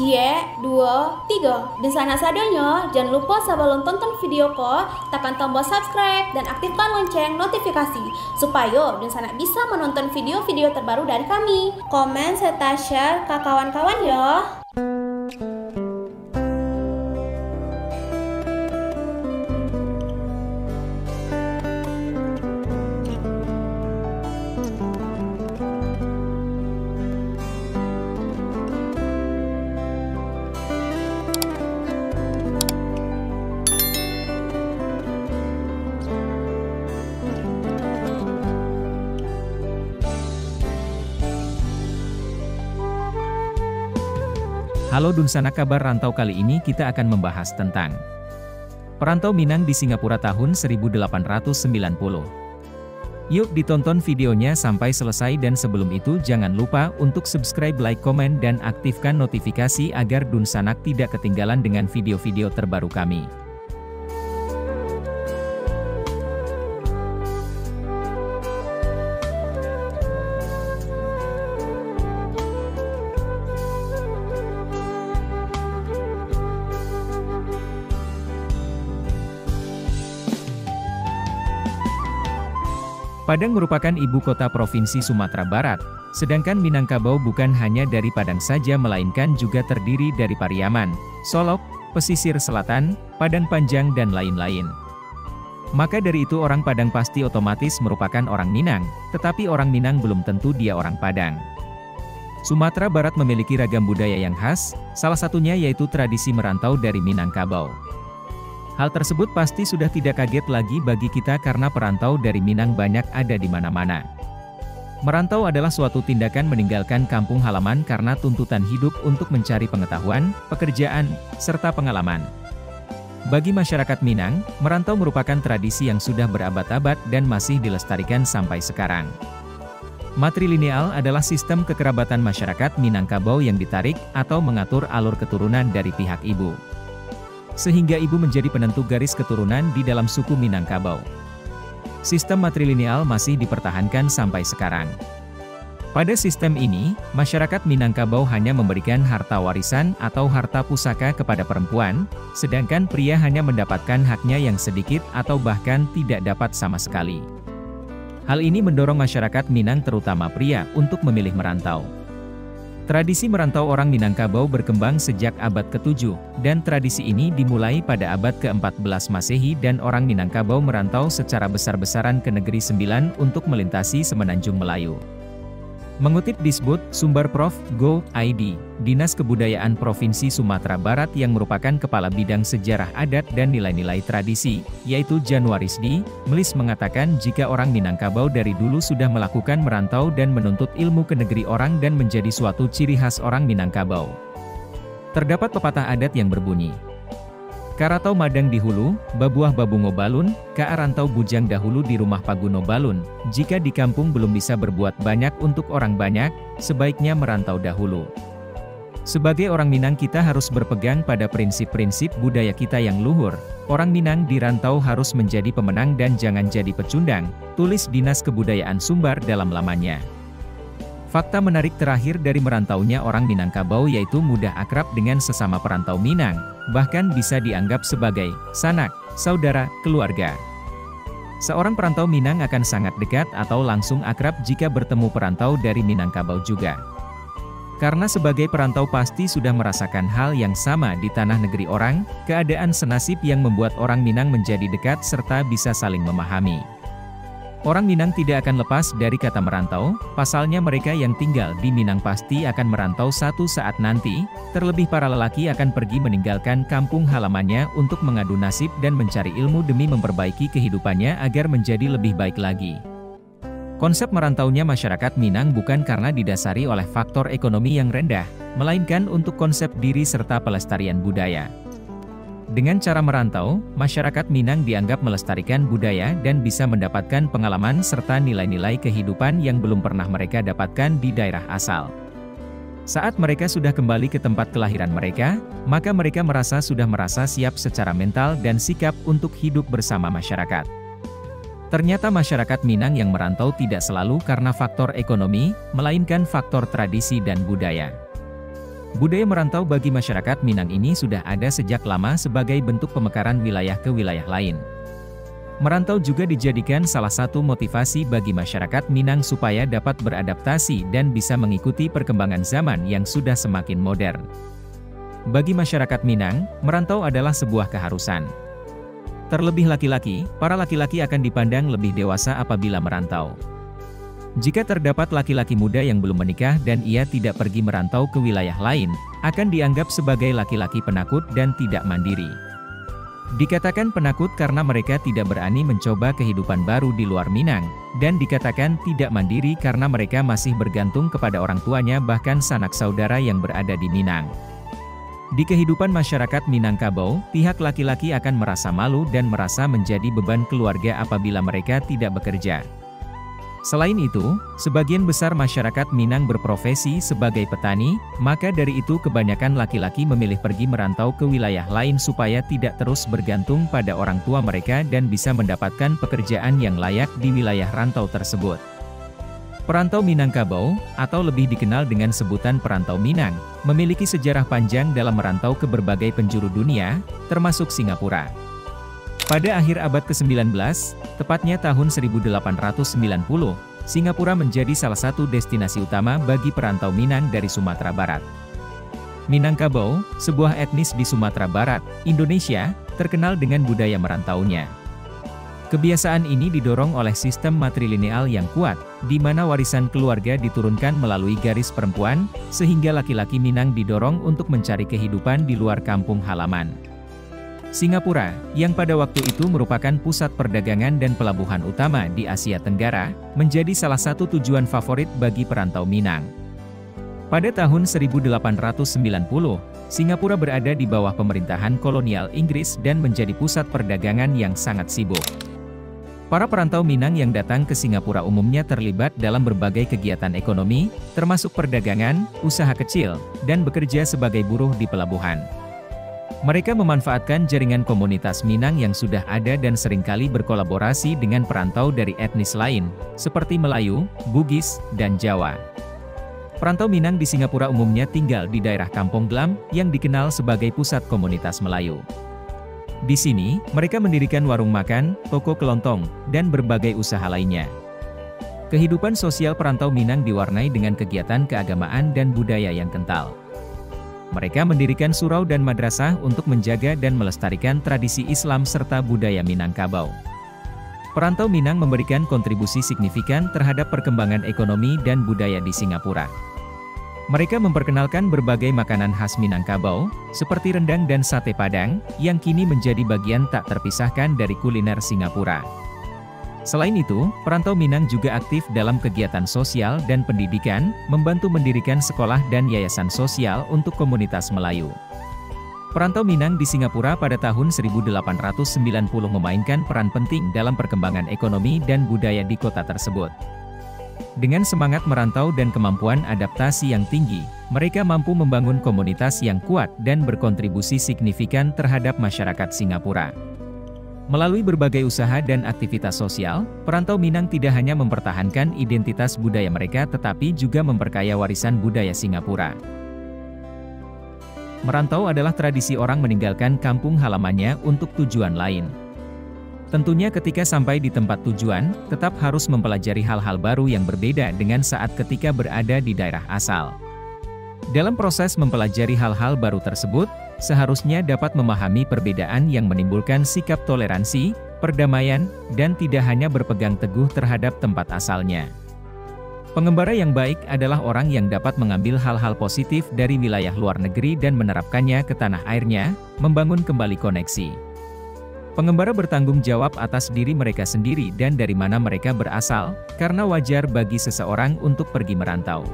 Cie, 2, 3. Dan sana sadanya, jangan lupa sebelum tonton video ko, tekan tombol subscribe dan aktifkan lonceng notifikasi supaya dan sana bisa menonton video-video terbaru dari kami. Komen serta share ke kawan-kawan ya. Halo Dunsana, kabar rantau. Kali ini kita akan membahas tentang perantau Minang di Singapura tahun 1890. Yuk ditonton videonya sampai selesai, dan sebelum itu jangan lupa untuk subscribe, like, komen, dan aktifkan notifikasi agar Dunsanak tidak ketinggalan dengan video-video terbaru kami. Padang merupakan ibu kota Provinsi Sumatera Barat, sedangkan Minangkabau bukan hanya dari Padang saja melainkan juga terdiri dari Pariaman, Solok, pesisir selatan, Padang Panjang dan lain-lain. Maka dari itu orang Padang pasti otomatis merupakan orang Minang, tetapi orang Minang belum tentu dia orang Padang. Sumatera Barat memiliki ragam budaya yang khas, salah satunya yaitu tradisi merantau dari Minangkabau. Hal tersebut pasti sudah tidak kaget lagi bagi kita karena perantau dari Minang banyak ada di mana-mana. Merantau adalah suatu tindakan meninggalkan kampung halaman karena tuntutan hidup untuk mencari pengetahuan, pekerjaan, serta pengalaman. Bagi masyarakat Minang, merantau merupakan tradisi yang sudah berabad-abad dan masih dilestarikan sampai sekarang. Matrilineal adalah sistem kekerabatan masyarakat Minangkabau yang ditarik atau mengatur alur keturunan dari pihak ibu, sehingga ibu menjadi penentu garis keturunan di dalam suku Minangkabau. Sistem matrilineal masih dipertahankan sampai sekarang. Pada sistem ini, masyarakat Minangkabau hanya memberikan harta warisan atau harta pusaka kepada perempuan, sedangkan pria hanya mendapatkan haknya yang sedikit atau bahkan tidak dapat sama sekali. Hal ini mendorong masyarakat Minang terutama pria untuk memilih merantau. Tradisi merantau orang Minangkabau berkembang sejak abad ke-7, dan tradisi ini dimulai pada abad ke-14 Masehi dan orang Minangkabau merantau secara besar-besaran ke Negeri Sembilan untuk melintasi Semenanjung Melayu. Mengutip Disbud Sumber Prof. Go. Id, Dinas Kebudayaan Provinsi Sumatera Barat yang merupakan Kepala Bidang Sejarah Adat dan Nilai-Nilai Tradisi, yaitu Januarisdi, Melis mengatakan jika orang Minangkabau dari dulu sudah melakukan merantau dan menuntut ilmu ke negeri orang dan menjadi suatu ciri khas orang Minangkabau. Terdapat pepatah adat yang berbunyi, "Karatau madang di hulu, babuah babungo balun, ka rantau bujang dahulu di rumah paguno balun." Jika di kampung belum bisa berbuat banyak untuk orang banyak, sebaiknya merantau dahulu. Sebagai orang Minang kita harus berpegang pada prinsip-prinsip budaya kita yang luhur. Orang Minang di rantau harus menjadi pemenang dan jangan jadi pecundang, tulis Dinas Kebudayaan Sumbar dalam lamannya. Fakta menarik terakhir dari merantaunya orang Minangkabau yaitu mudah akrab dengan sesama perantau Minang, bahkan bisa dianggap sebagai sanak, saudara, keluarga. Seorang perantau Minang akan sangat dekat atau langsung akrab jika bertemu perantau dari Minangkabau juga. Karena sebagai perantau pasti sudah merasakan hal yang sama di tanah negeri orang, keadaan senasib yang membuat orang Minang menjadi dekat serta bisa saling memahami. Orang Minang tidak akan lepas dari kata merantau, pasalnya mereka yang tinggal di Minang pasti akan merantau satu saat nanti, terlebih para lelaki akan pergi meninggalkan kampung halamannya untuk mengadu nasib dan mencari ilmu demi memperbaiki kehidupannya agar menjadi lebih baik lagi. Konsep merantaunya masyarakat Minang bukan karena didasari oleh faktor ekonomi yang rendah, melainkan untuk konsep diri serta pelestarian budaya. Dengan cara merantau, masyarakat Minang dianggap melestarikan budaya dan bisa mendapatkan pengalaman serta nilai-nilai kehidupan yang belum pernah mereka dapatkan di daerah asal. Saat mereka sudah kembali ke tempat kelahiran mereka, maka mereka sudah merasa siap secara mental dan sikap untuk hidup bersama masyarakat. Ternyata masyarakat Minang yang merantau tidak selalu karena faktor ekonomi, melainkan faktor tradisi dan budaya. Budaya merantau bagi masyarakat Minang ini sudah ada sejak lama sebagai bentuk pemekaran wilayah ke wilayah lain. Merantau juga dijadikan salah satu motivasi bagi masyarakat Minang supaya dapat beradaptasi dan bisa mengikuti perkembangan zaman yang sudah semakin modern. Bagi masyarakat Minang, merantau adalah sebuah keharusan. Terlebih laki-laki, para laki-laki akan dipandang lebih dewasa apabila merantau. Jika terdapat laki-laki muda yang belum menikah dan ia tidak pergi merantau ke wilayah lain, akan dianggap sebagai laki-laki penakut dan tidak mandiri. Dikatakan penakut karena mereka tidak berani mencoba kehidupan baru di luar Minang, dan dikatakan tidak mandiri karena mereka masih bergantung kepada orang tuanya bahkan sanak saudara yang berada di Minang. Di kehidupan masyarakat Minangkabau, pihak laki-laki akan merasa malu dan merasa menjadi beban keluarga apabila mereka tidak bekerja. Selain itu, sebagian besar masyarakat Minang berprofesi sebagai petani, maka dari itu kebanyakan laki-laki memilih pergi merantau ke wilayah lain supaya tidak terus bergantung pada orang tua mereka dan bisa mendapatkan pekerjaan yang layak di wilayah rantau tersebut. Perantau Minangkabau, atau lebih dikenal dengan sebutan Perantau Minang, memiliki sejarah panjang dalam merantau ke berbagai penjuru dunia, termasuk Singapura. Pada akhir abad ke-19, tepatnya tahun 1890, Singapura menjadi salah satu destinasi utama bagi perantau Minang dari Sumatera Barat. Minangkabau, sebuah etnis di Sumatera Barat, Indonesia, terkenal dengan budaya merantaunya. Kebiasaan ini didorong oleh sistem matrilineal yang kuat, di mana warisan keluarga diturunkan melalui garis perempuan, sehingga laki-laki Minang didorong untuk mencari kehidupan di luar kampung halaman. Singapura, yang pada waktu itu merupakan pusat perdagangan dan pelabuhan utama di Asia Tenggara, menjadi salah satu tujuan favorit bagi perantau Minang. Pada tahun 1890, Singapura berada di bawah pemerintahan kolonial Inggris dan menjadi pusat perdagangan yang sangat sibuk. Para perantau Minang yang datang ke Singapura umumnya terlibat dalam berbagai kegiatan ekonomi, termasuk perdagangan, usaha kecil, dan bekerja sebagai buruh di pelabuhan. Mereka memanfaatkan jaringan komunitas Minang yang sudah ada dan seringkali berkolaborasi dengan perantau dari etnis lain, seperti Melayu, Bugis, dan Jawa. Perantau Minang di Singapura umumnya tinggal di daerah Kampung Glam, yang dikenal sebagai pusat komunitas Melayu. Di sini, mereka mendirikan warung makan, toko kelontong, dan berbagai usaha lainnya. Kehidupan sosial perantau Minang diwarnai dengan kegiatan keagamaan dan budaya yang kental. Mereka mendirikan surau dan madrasah untuk menjaga dan melestarikan tradisi Islam serta budaya Minangkabau. Perantau Minang memberikan kontribusi signifikan terhadap perkembangan ekonomi dan budaya di Singapura. Mereka memperkenalkan berbagai makanan khas Minangkabau, seperti rendang dan sate Padang, yang kini menjadi bagian tak terpisahkan dari kuliner Singapura. Selain itu, perantau Minang juga aktif dalam kegiatan sosial dan pendidikan, membantu mendirikan sekolah dan yayasan sosial untuk komunitas Melayu. Perantau Minang di Singapura pada tahun 1890 memainkan peran penting dalam perkembangan ekonomi dan budaya di kota tersebut. Dengan semangat merantau dan kemampuan adaptasi yang tinggi, mereka mampu membangun komunitas yang kuat dan berkontribusi signifikan terhadap masyarakat Singapura. Melalui berbagai usaha dan aktivitas sosial, perantau Minang tidak hanya mempertahankan identitas budaya mereka tetapi juga memperkaya warisan budaya Singapura. Merantau adalah tradisi orang meninggalkan kampung halamannya untuk tujuan lain. Tentunya ketika sampai di tempat tujuan, tetap harus mempelajari hal-hal baru yang berbeda dengan saat ketika berada di daerah asal. Dalam proses mempelajari hal-hal baru tersebut, seharusnya dapat memahami perbedaan yang menimbulkan sikap toleransi, perdamaian, dan tidak hanya berpegang teguh terhadap tempat asalnya. Pengembara yang baik adalah orang yang dapat mengambil hal-hal positif dari wilayah luar negeri dan menerapkannya ke tanah airnya, membangun kembali koneksi. Pengembara bertanggung jawab atas diri mereka sendiri dan dari mana mereka berasal, karena wajar bagi seseorang untuk pergi merantau.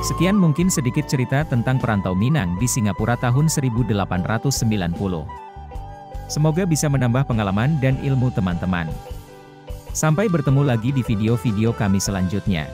Sekian mungkin sedikit cerita tentang perantau Minang di Singapura tahun 1890. Semoga bisa menambah pengalaman dan ilmu teman-teman. Sampai bertemu lagi di video-video kami selanjutnya.